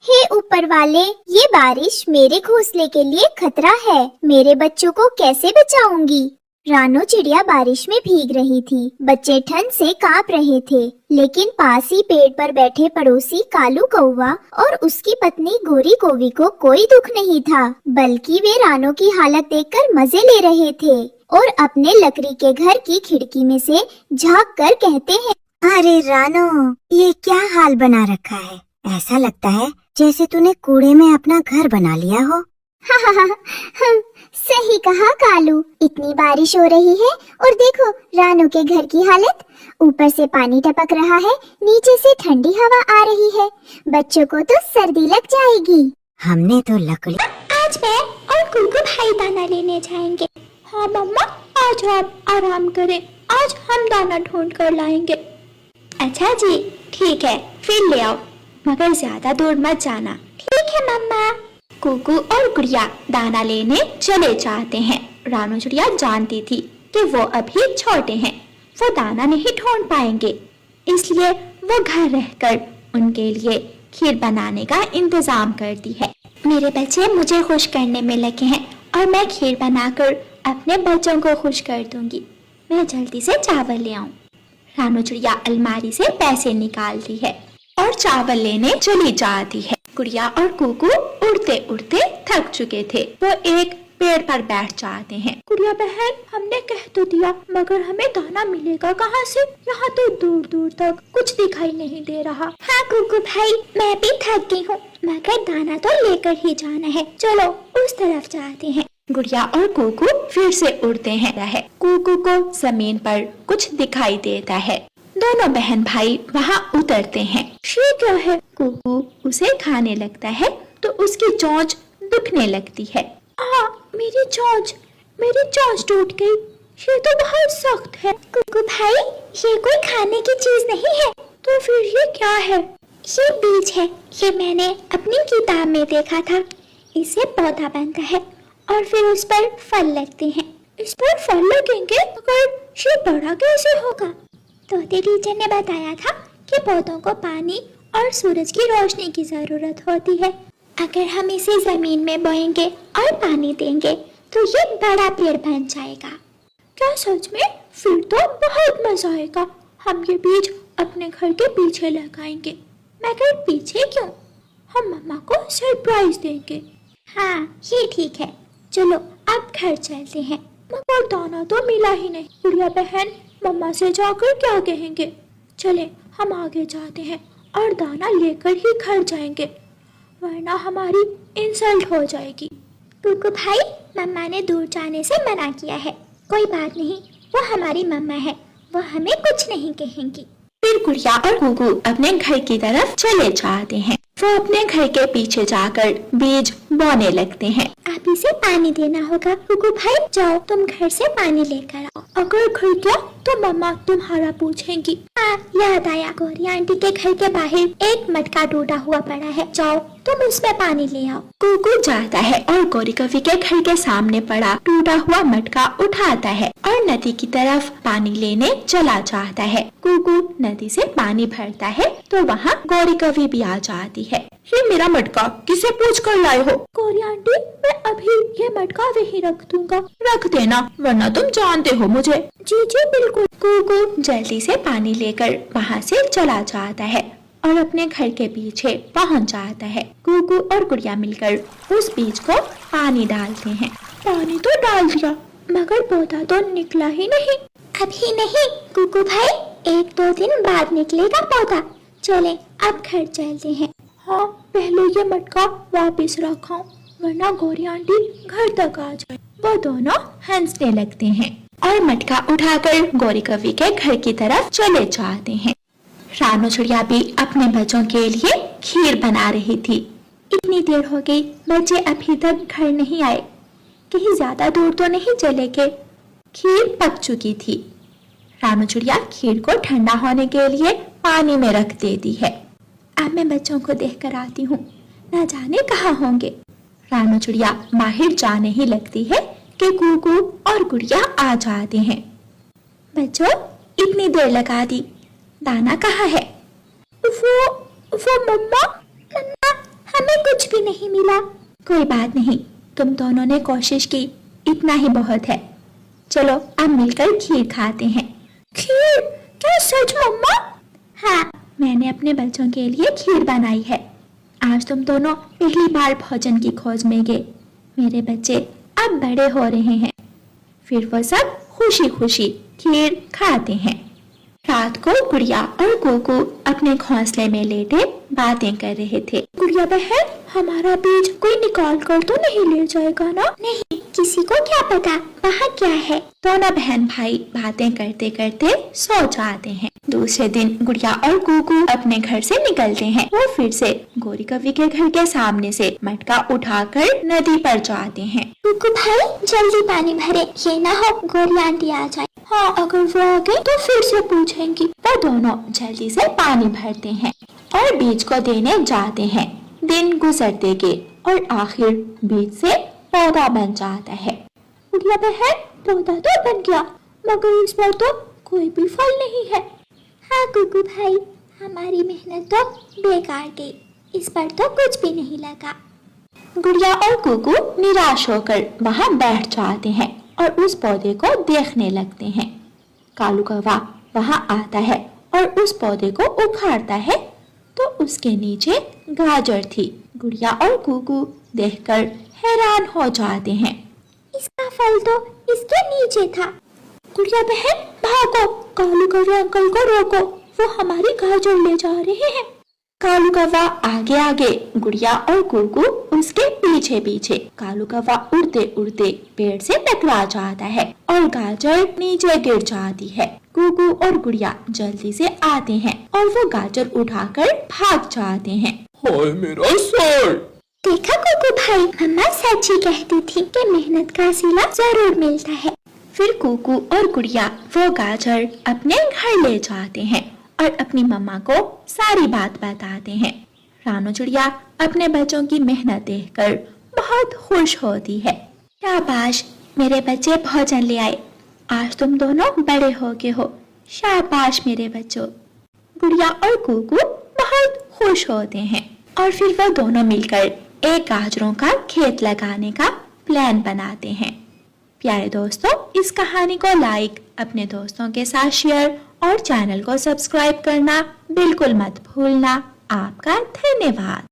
हे ऊपर वाले, ये बारिश मेरे घोंसले के लिए खतरा है। मेरे बच्चों को कैसे बचाऊंगी? रानो चिड़िया बारिश में भीग रही थी। बच्चे ठंड से कांप रहे थे, लेकिन पास ही पेड़ पर बैठे पड़ोसी कालू कौवा और उसकी पत्नी गोरी कौवी को कोई दुख नहीं था, बल्कि वे रानो की हालत देखकर मजे ले रहे थे और अपने लकड़ी के घर की खिड़की में से झांक कर कहते हैं, अरे रानो, ये क्या हाल बना रखा है? ऐसा लगता है जैसे तूने कूड़े में अपना घर बना लिया हो। सही कहा कालू, इतनी बारिश हो रही है और देखो रानो के घर की हालत। ऊपर से पानी टपक रहा है, नीचे से ठंडी हवा आ रही है। बच्चों को तो सर्दी लग जाएगी। हमने तो लकड़ी। आज मैं और कुकू भाई दाना लेने जाएंगे। हाँ मम्मा, आज आप आराम करें, आज हम दाना ढूंढ कर लाएंगे। अच्छा जी, ठीक है, फिर ले आओ, मगर ज्यादा दूर मत जाना। ठीक है मम्मा। कुकू और गुड़िया दाना लेने चले जाते हैं। रानो चिड़िया जानती थी कि वो अभी छोटे हैं, वो दाना नहीं ढूंढ पाएंगे, इसलिए वो घर रहकर उनके लिए खीर बनाने का इंतजाम करती है। मेरे बच्चे मुझे खुश करने में लगे हैं और मैं खीर बनाकर अपने बच्चों को खुश कर दूंगी। मैं जल्दी से चावल ले आऊं। रानो चिड़िया अलमारी से पैसे निकालती है और चावल लेने चली जाती है। गुड़िया और कुकू उड़ते उड़ते थक चुके थे, वो एक पेड़ पर बैठ जाते हैं। गुड़िया बहन, हमने कह तो दिया, मगर हमें दाना मिलेगा कहाँ से? यहाँ तो दूर दूर तक कुछ दिखाई नहीं दे रहा। हाँ कुकू भाई, मैं भी थक गई हूँ, मगर दाना तो लेकर ही जाना है। चलो उस तरफ जाते हैं। गुड़िया और कुकू फिर से उड़ते हैं। कुकू को जमीन पर कुछ दिखाई देता है। दोनों बहन भाई वहाँ उतरते हैं। ये क्या है? कुकू उसे खाने लगता है तो उसकी चोंच दुखने लगती है। मेरी चोंच टूट गई। ये तो बहुत सख्त है। कुकू भाई, ये कोई खाने की चीज नहीं है। तो फिर ये क्या है? ये बीज है, ये मैंने अपनी किताब में देखा था। इससे पौधा बनता है और फिर उस पर फल लगते हैं। इस पर फल लगेंगे, मगर ये बड़ा कैसे होगा? तोते टीचर ने बताया था कि पौधों को पानी और सूरज की रोशनी की जरूरत होती है। अगर हम इसे जमीन में बोएंगे और पानी देंगे तो ये बड़ा पेड़ बन जाएगा। क्या सच में? फिर तो बहुत मजा आएगा। हम ये बीज अपने घर के पीछे लगाएंगे। मगर पीछे क्यों? हम मम्मा को सरप्राइज देंगे। हाँ, ये ठीक है। चलो अब घर चलते हैं। मगर दाना तो मिला ही नहीं। गुड़िया बहन, मम्मा से जाकर क्या कहेंगे? चले, हम आगे जाते हैं और दाना लेकर ही घर जाएंगे, वरना हमारी इंसल्ट हो जाएगी। कुकू भाई, मम्मा ने दूर जाने से मना किया है। कोई बात नहीं, वो हमारी मम्मा है, वो हमें कुछ नहीं कहेंगी। फिर गुड़िया और कुकू अपने घर की तरफ चले जाते हैं। वो अपने घर के पीछे जाकर बीज बोने लगते हैं। आप इसे पानी देना होगा। कुकू भाई, जाओ तुम घर से पानी लेकर आओ। अगर घर गया तो मम्मा तुम्हारा पूछेंगी। हाँ, याद आया, गौरी आंटी के घर के बाहर एक मटका टूटा हुआ पड़ा है, जाओ तुम उसमें पानी ले आओ। कुकू जाता है और गौरी कवि के घर के सामने पड़ा टूटा हुआ मटका उठाता है और नदी की तरफ पानी लेने चला जाता है। कुकू नदी से पानी भरता है तो वहाँ गौरी कवि भी आ जाती है। ये मेरा मटका किसे पूछ कर लाए हो? गौरी आंटी, मैं अभी ये मटका वहीं रख दूंगा। रख देना, वरना तुम जानते हो मुझे। जी जी बिल्कुल। कुकू जल्दी से पानी लेकर वहाँ से चला जाता है और अपने घर के पीछे पहुँच जाता है। कुकू और गुड़िया मिलकर उस बीज को पानी डालते हैं। पानी तो डाल दिया, मगर पौधा तो निकला ही नहीं। अभी नहीं कुकू भाई, 1-2 दिन बाद निकलेगा पौधा। चले अब घर चलते हैं। हाँ, पहले ये मटका वापस रखाऊं, वरना गौरी आंटी घर तक आ जाए। वो दोनों हंसने लगते हैं और मटका उठाकर गौरी कवि के घर की तरफ चले जाते हैं। रानो चिड़िया भी अपने बच्चों के लिए खीर बना रही थी। इतनी देर हो गई, बच्चे अभी तक घर नहीं आए, कहीं ज्यादा दूर तो नहीं चले गए। खीर पक चुकी थी। रानो चिड़िया खीर को ठंडा होने के लिए पानी में रख देती है। अब मैं बच्चों को देख कर आती हूँ, न जाने कहाँ होंगे। रानो चिड़िया बाहर जाने ही लगती है कि कुकू और गुड़िया आ जाते हैं। बच्चों, इतनी देर लगा दी, दाना कहाँ है? वो मम्मा, मम्मा, हमें कुछ भी नहीं मिला। कोई बात नहीं, तुम दोनों ने कोशिश की, इतना ही बहुत है। चलो अब मिलकर खीर खाते हैं। खीर? क्या सच मम्मा? हाँ, मैंने अपने बच्चों के लिए खीर बनाई है। आज तुम दोनों पहली बार भोजन की खोज में गए। मेरे बच्चे अब बड़े हो रहे हैं, फिर वो सब खुशी खुशी खीर खाते हैं। रात को गुड़िया और गोगू अपने घोंसले में लेटे बातें कर रहे थे। गुड़िया बहन, हमारा बीज कोई निकाल कर तो नहीं ले जाएगा ना? नहीं, किसी को क्या पता वहाँ क्या है। दोनों बहन भाई बातें करते करते सो जाते हैं। दूसरे दिन गुड़िया और गोगू अपने घर से निकलते हैं। वो फिर से गौरी कवि के घर के सामने से मटका उठाकर नदी पर जाते हैं। गोगू भाई, जल्दी पानी भरे, ये ना हो गौरी आंटी आ जाए। हाँ, अगर वो आ गई तो फिर से पूछेंगी। वो दोनों जल्दी से पानी भरते हैं और बीज को देने जाते हैं। दिन गुजरते गए और आखिर बीज से पौधा बन जाता है। गुड़िया बहन, पौधा तो बन गया, मगर इस बार तो कोई भी फल नहीं है। हाँ गुगू भाई, हमारी मेहनत तो बेकार गई, इस बार तो कुछ भी नहीं लगा। गुड़िया और गोगू निराश होकर वहाँ बैठ जाते हैं और उस पौधे को देखने लगते हैं। कालू कौवा वहाँ आता है और उस पौधे को उखाड़ता है तो उसके नीचे गाजर थी। गुड़िया और गोगू देखकर हैरान हो जाते हैं। इसका फल तो इसके नीचे था। गुड़िया बहन, भागो, कालू कौवे अंकल को रोको, वो हमारी गाजर ले जा रहे हैं। कालू कौवा आगे आगे, गुड़िया और गोगू उसके पीछे पीछे। कालू कौवा उड़ते उड़ते पेड़ से टकरा जाता है और गाजर नीचे गिर जाती है। गोगू और गुड़िया जल्दी से आते हैं और वो गाजर उठाकर भाग जाते हैं। हाय मेरा सर! देखा गोगू भाई, मम्मा सच ही कहती थी कि मेहनत का सिला जरूर मिलता है। फिर गोगू और गुड़िया वो गाजर अपने घर ले जाते हैं और अपनी मम्मा को सारी बात बताते हैं। रानू चिड़िया अपने बच्चों की मेहनत देखकर बहुत खुश होती है। शाबाश, मेरे बच्चे भोजन ले आए, आज तुम दोनों बड़े हो गए हो। शाबाश मेरे बच्चों। गुड़िया और गोगू बहुत खुश होते हैं और फिर वो दोनों मिलकर एक गाजरों का खेत लगाने का प्लान बनाते हैं। प्यारे दोस्तों, इस कहानी को लाइक, अपने दोस्तों के साथ शेयर और चैनल को सब्सक्राइब करना बिल्कुल मत भूलना। आपका धन्यवाद।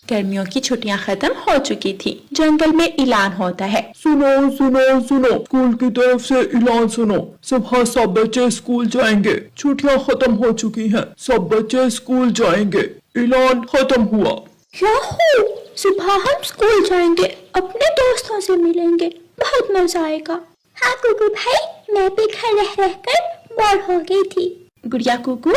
गर्मियों की छुट्टियां खत्म हो चुकी थी। जंगल में ऐलान होता है, सुनो सुनो सुनो, स्कूल की तरफ से ऐलान सुनो। सुबह सब बच्चे स्कूल जाएंगे, छुट्टियां खत्म हो चुकी हैं, सब बच्चे स्कूल जाएंगे। ऐलान खत्म हुआ। याहू, सुबह हम स्कूल जाएंगे, अपने दोस्तों से मिलेंगे, बहुत मजा आएगा। हाँ गुगू भाई, मैं भी घर रह रहकर बोर हो गई थी। गुड़िया गोगू,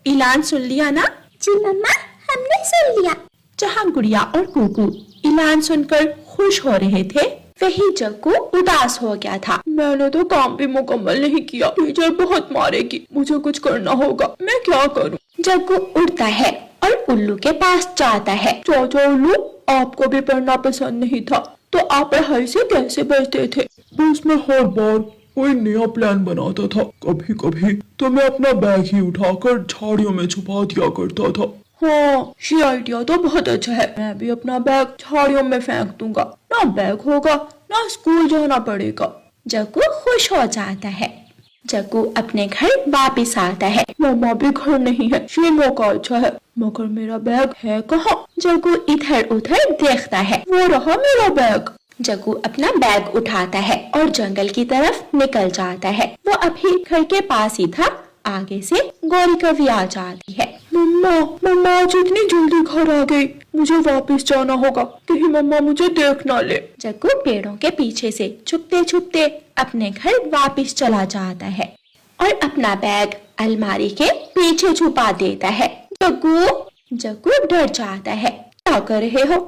ऐलान सुन लिया ना? जी मम्मा, हमने सुन लिया। जहाँ गुड़िया और गोगू ऐलान सुनकर खुश हो रहे थे, वही जग्गू उदास हो गया था। मैंने तो काम भी मुकम्मल नहीं किया, टीचर बहुत मारेगी, मुझे कुछ करना होगा, मैं क्या करूं? जग्गू उड़ता है और उल्लू के पास जाता है। चाचा उल्लू, आपको भी पढ़ना पसंद नहीं था तो आप पढ़ाई से कैसे बचते थे? बस मैं हर बार कोई नया प्लान बनाता था। कभी कभी तो मैं अपना बैग ही उठाकर झाड़ियों में छुपा दिया करता था। हाँ, ये आइडिया तो बहुत अच्छा है। मैं भी अपना बैग झाड़ियों में फेंक दूंगा, ना बैग होगा ना स्कूल जाना पड़ेगा। जग्गू खुश हो जाता है। जग्गू अपने घर वापस आता है। मम्मा भी घर नहीं है, ये मौका अच्छा है, मगर मेरा बैग है कहाँ? जग्गू इधर उधर देखता है। वो रहा मेरा बैग। जग्गू अपना बैग उठाता है और जंगल की तरफ निकल जाता है। वो अभी घर के पास ही था। आगे से गौरी कवि आ जाती है। मम्मा आज इतनी जल्दी घर आ गई, मुझे वापस जाना होगा, कहीं मम्मा मुझे देख ना ले। जग्गू पेड़ों के पीछे से छुपते छुपते अपने घर वापस चला जाता है और अपना बैग अलमारी के पीछे छुपा देता है। जग्गू डर जाता है। क्या कर रहे हो?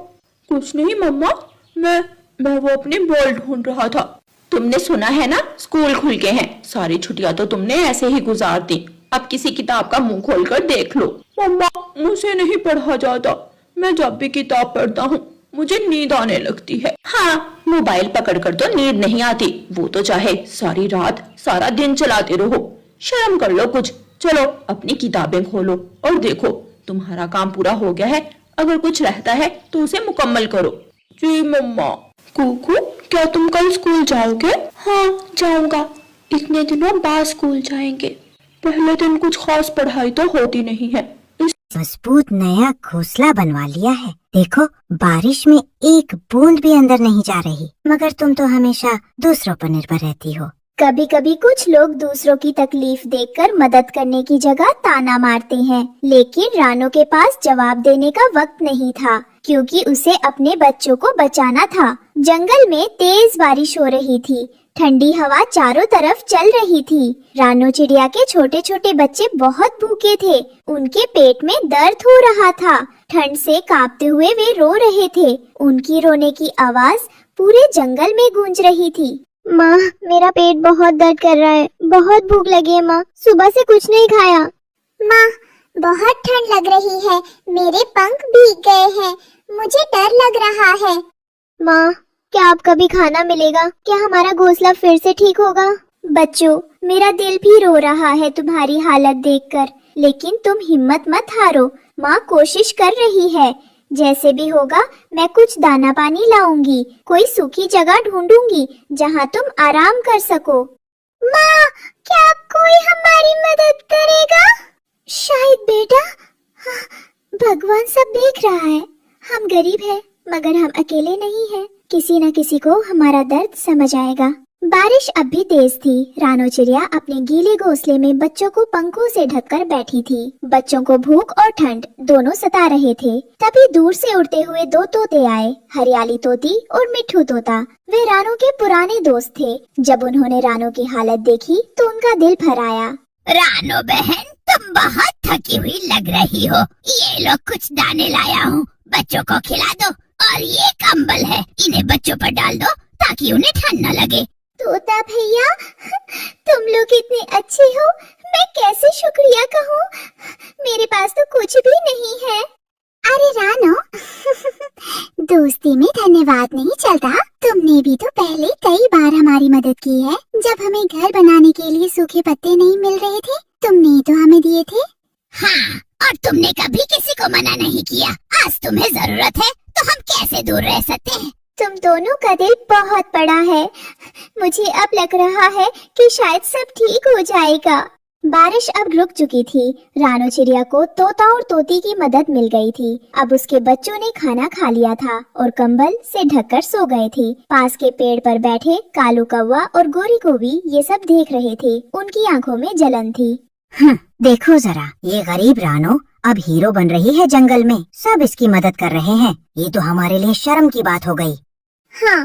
कुछ नहीं मम्मा, मैं वो अपनी बॉल ढूंढ रहा था। तुमने सुना है ना, स्कूल खुल गए हैं। सारी छुट्टियां तो तुमने ऐसे ही गुजार दी। अब किसी किताब का मुंह खोलकर देख लो। मम्मा, मुझे नहीं पढ़ा जाता, मैं जब भी किताब पढ़ता हूँ मुझे नींद आने लगती है। हाँ, मोबाइल पकड़कर तो नींद नहीं आती। वो तो चाहे सारी रात सारा दिन चलाते रहो, शर्म कर लो कुछ। चलो अपनी किताबें खोलो और देखो तुम्हारा काम पूरा हो गया है, अगर कुछ रहता है तो उसे मुकम्मल करो। जी मम्मा। कुकू, क्या तुम कल स्कूल जाओगे? हाँ जाऊंगा, इतने दिनों बाद स्कूल जाएंगे। पहले दिन कुछ खास पढ़ाई तो होती नहीं है। मजबूत नया घोंसला बनवा लिया है। देखो बारिश में एक बूंद भी अंदर नहीं जा रही, मगर तुम तो हमेशा दूसरों पर निर्भर रहती हो। कभी कभी कुछ लोग दूसरों की तकलीफ देखकर मदद करने की जगह ताना मारते हैं, लेकिन रानो के पास जवाब देने का वक्त नहीं था, क्योंकि उसे अपने बच्चों को बचाना था। जंगल में तेज बारिश हो रही थी, ठंडी हवा चारों तरफ चल रही थी। रानो चिड़िया के छोटे छोटे बच्चे बहुत भूखे थे, उनके पेट में दर्द हो रहा था। ठंड से कांपते हुए वे रो रहे थे, उनकी रोने की आवाज पूरे जंगल में गूंज रही थी। माँ, मेरा पेट बहुत दर्द कर रहा है, बहुत भूख लगी है माँ, सुबह से कुछ नहीं खाया। माँ, बहुत ठंड लग रही है, मेरे पंख भीग गए हैं, मुझे डर लग रहा है। माँ, क्या अब कभी खाना मिलेगा? क्या हमारा घोंसला फिर से ठीक होगा? बच्चों, मेरा दिल भी रो रहा है तुम्हारी हालत देखकर, लेकिन तुम हिम्मत मत हारो। माँ कोशिश कर रही है, जैसे भी होगा मैं कुछ दाना पानी लाऊंगी, कोई सूखी जगह ढूंढूंगी जहाँ तुम आराम कर सको। माँ, क्या कोई हमारी मदद करेगा? शायद बेटा, भगवान सब देख रहा है। हम गरीब हैं, मगर हम अकेले नहीं हैं। किसी न किसी को हमारा दर्द समझ आएगा। बारिश अब भी तेज थी। रानो चिड़िया अपने गीले घोंसले में बच्चों को पंखों से ढककर बैठी थी। बच्चों को भूख और ठंड दोनों सता रहे थे। तभी दूर से उड़ते हुए दो तोते आए, हरियाली तोती और मिट्ठू तोता। वे रानो के पुराने दोस्त थे। जब उन्होंने रानो की हालत देखी तो उनका दिल भर आया। रानो बहन, तुम बहुत थकी हुई लग रही हो। ये लो कुछ दाने लाया हूँ, बच्चों को खिला दो। और ये कंबल है, इन्हें बच्चों पर डाल दो ताकि उन्हें ठंड न लगे। तोता भैया, तुम लोग इतने अच्छे हो, मैं कैसे शुक्रिया कहूँ? मेरे पास तो कुछ भी नहीं है। अरे रानो, दोस्ती में धन्यवाद नहीं चलता। तुमने भी तो पहले कई बार हमारी मदद की है। जब हमें घर बनाने के लिए सूखे पत्ते नहीं मिल रहे थे, तुमने तो हमें दिए थे। हाँ, और तुमने कभी किसी को मना नहीं किया। आज तुम्हें जरूरत है तो हम कैसे दूर रह सकते हैं। तुम दोनों का दिल बहुत बड़ा है। मुझे अब लग रहा है कि शायद सब ठीक हो जाएगा। बारिश अब रुक चुकी थी। रानो चिड़िया को तोता और तोती की मदद मिल गई थी। अब उसके बच्चों ने खाना खा लिया था और कंबल से ढककर सो गए थे। पास के पेड़ पर बैठे कालू कौवा और गोरी कोवी ये सब देख रहे थे। उनकी आंखों में जलन थी। देखो जरा, ये गरीब रानो अब हीरो बन रही है जंगल में। सब इसकी मदद कर रहे हैं। ये तो हमारे लिए शर्म की बात हो गई। हाँ,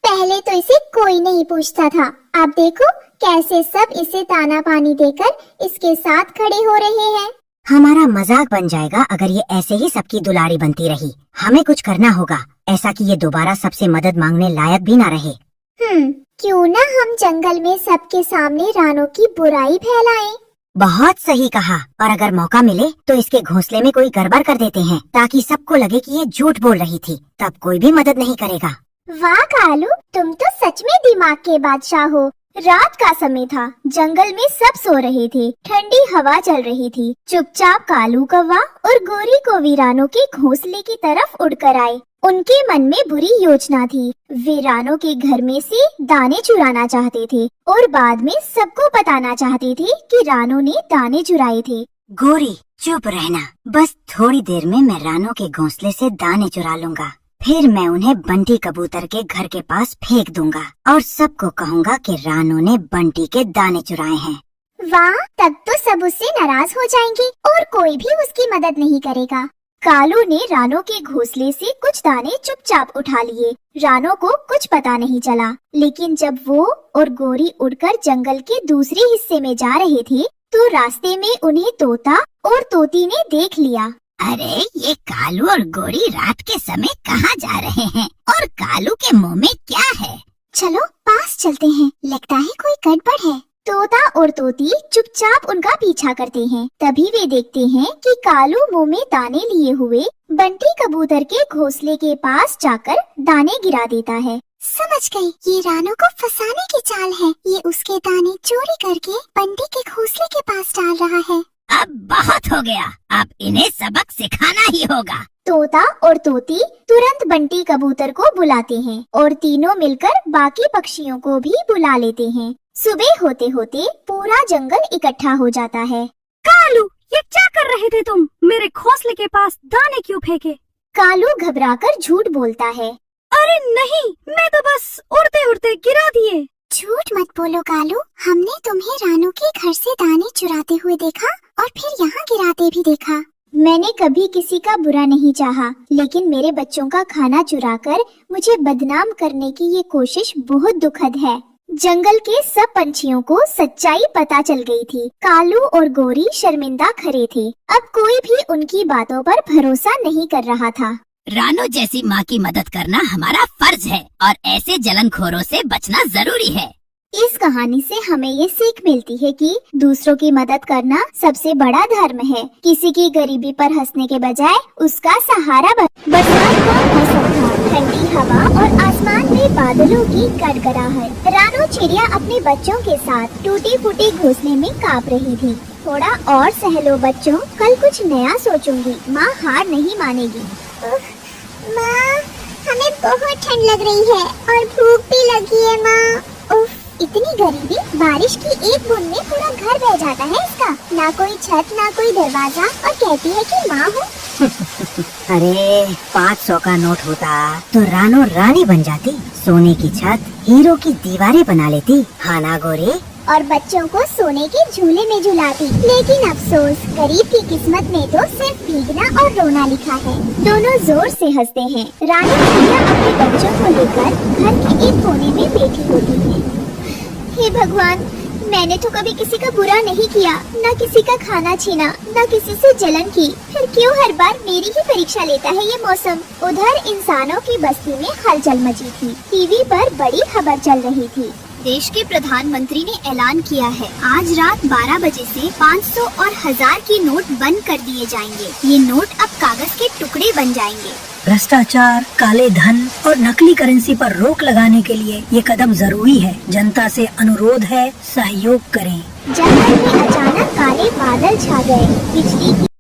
पहले तो इसे कोई नहीं पूछता था। अब देखो कैसे सब इसे ताना पानी देकर इसके साथ खड़े हो रहे हैं। हमारा मजाक बन जाएगा अगर ये ऐसे ही सबकी दुलारी बनती रही। हमें कुछ करना होगा, ऐसा कि ये दोबारा सबसे मदद मांगने लायक भी ना रहे। क्यों ना हम जंगल में सबके सामने रानो की बुराई फैलाएं? बहुत सही कहा। और अगर मौका मिले तो इसके घोंसले में कोई गड़बड़ कर देते हैं, ताकि सबको लगे कि ये झूठ बोल रही थी। तब कोई भी मदद नहीं करेगा। वाह कालू, तुम तो सच में दिमाग के बादशाह हो। रात का समय था, जंगल में सब सो रहे थे, ठंडी हवा चल रही थी। चुपचाप कालू कौवा और गोरी कोवी रानो के घोंसले की तरफ उड़कर आए। उनके मन में बुरी योजना थी। वे रानो के घर में से दाने चुराना चाहते थे और बाद में सबको बताना चाहते थे कि रानो ने दाने चुराए थे। गोरी, चुप रहना। बस थोड़ी देर में मैं रानो के घोंसले से दाने चुरा लूंगा। फिर मैं उन्हें बंटी कबूतर के घर के पास फेंक दूंगा और सबको कहूँगा कि रानो ने बंटी के दाने चुराए हैं। वाह, तब तो सब उससे नाराज हो जाएंगे और कोई भी उसकी मदद नहीं करेगा। कालू ने रानो के घोंसले से कुछ दाने चुपचाप उठा लिए। रानो को कुछ पता नहीं चला, लेकिन जब वो और गोरी उड़कर जंगल के दूसरे हिस्से में जा रहे थे तो रास्ते में उन्हें तोता और तोती ने देख लिया। अरे, ये कालू और गोरी रात के समय कहाँ जा रहे हैं? और कालू के मुंह में क्या है? चलो पास चलते हैं, लगता है कोई गड़बड़ है। तोता और तोती चुपचाप उनका पीछा करते हैं। तभी वे देखते हैं कि कालू मुंह में दाने लिए हुए बंटी कबूतर के घोंसले के पास जाकर दाने गिरा देता है। समझ गई, ये रानो को फंसाने की चाल है। ये उसके दाने चोरी करके बंटी के घोंसले के पास डाल रहा है। अब बहुत हो गया, अब इन्हें सबक सिखाना ही होगा। तोता और तोती तुरंत बंटी कबूतर को बुलाते हैं और तीनों मिलकर बाकी पक्षियों को भी बुला लेते हैं। सुबह होते होते पूरा जंगल इकट्ठा हो जाता है। कालू, ये क्या कर रहे थे तुम? मेरे घोंसले के पास दाने क्यों फेंके? कालू घबराकर झूठ बोलता है। अरे नहीं, मैं तो बस उड़ते उड़ते गिरा दिए। झूठ मत बोलो कालू, हमने तुम्हें रानो के घर से दाने चुराते हुए देखा और फिर यहाँ गिराते भी देखा। मैंने कभी किसी का बुरा नहीं चाहा, लेकिन मेरे बच्चों का खाना चुराकर मुझे बदनाम करने की ये कोशिश बहुत दुखद है। जंगल के सब पंछियों को सच्चाई पता चल गई थी। कालू और गोरी शर्मिंदा खड़े थे। अब कोई भी उनकी बातों पर भरोसा नहीं कर रहा था। रानो जैसी माँ की मदद करना हमारा फर्ज है और ऐसे जलनखोरों से बचना जरूरी है। इस कहानी से हमें ये सीख मिलती है कि दूसरों की मदद करना सबसे बड़ा धर्म है। किसी की गरीबी पर हंसने के बजाय उसका सहारा बरसात का मौसम था, ठंडी हवा और आसमान में बादलों की गड़गड़ाहट। रानो चिड़िया अपने बच्चों के साथ टूटी फूटी घोंसले में कांप रही थी। थोड़ा और सह लो बच्चों, कल कुछ नया सोचूंगी, माँ हार नहीं मानेगी। माँ, हमें बहुत ठंड लग रही है और भूख भी लगी है माँ। उफ, इतनी गरीबी, बारिश की एक बूंद में पूरा घर बह जाता है इसका। ना कोई छत ना कोई दरवाजा और कहती है कि माँ हूँ। अरे 500 का नोट होता तो रानो रानी बन जाती, सोने की छत, हीरो की दीवारें बना लेती। हाँ ना गोरी? और बच्चों को सोने के झूले में झुलाती। लेकिन अफसोस, गरीब की किस्मत में तो सिर्फ भीगना और रोना लिखा है। दोनों जोर से हंसते हैं। रानी चिड़िया अपने बच्चों को लेकर घर के एक कोने में बैठी होती है। हे भगवान, मैंने तो कभी किसी का बुरा नहीं किया, न किसी का खाना छीना, न किसी से जलन की, फिर क्यों हर बार मेरी ही परीक्षा लेता है ये मौसम। उधर इंसानों की बस्ती में हलचल मची थी। टीवी पर बड़ी खबर चल रही थी। देश के प्रधानमंत्री ने ऐलान किया है, आज रात 12 बजे से 500 और 1000 के नोट बंद कर दिए जाएंगे। ये नोट अब कागज के टुकड़े बन जाएंगे। भ्रष्टाचार, काले धन और नकली करेंसी पर रोक लगाने के लिए ये कदम जरूरी है। जनता से अनुरोध है, सहयोग करें। जंगल में अचानक काले बादल छा गए। बिजली की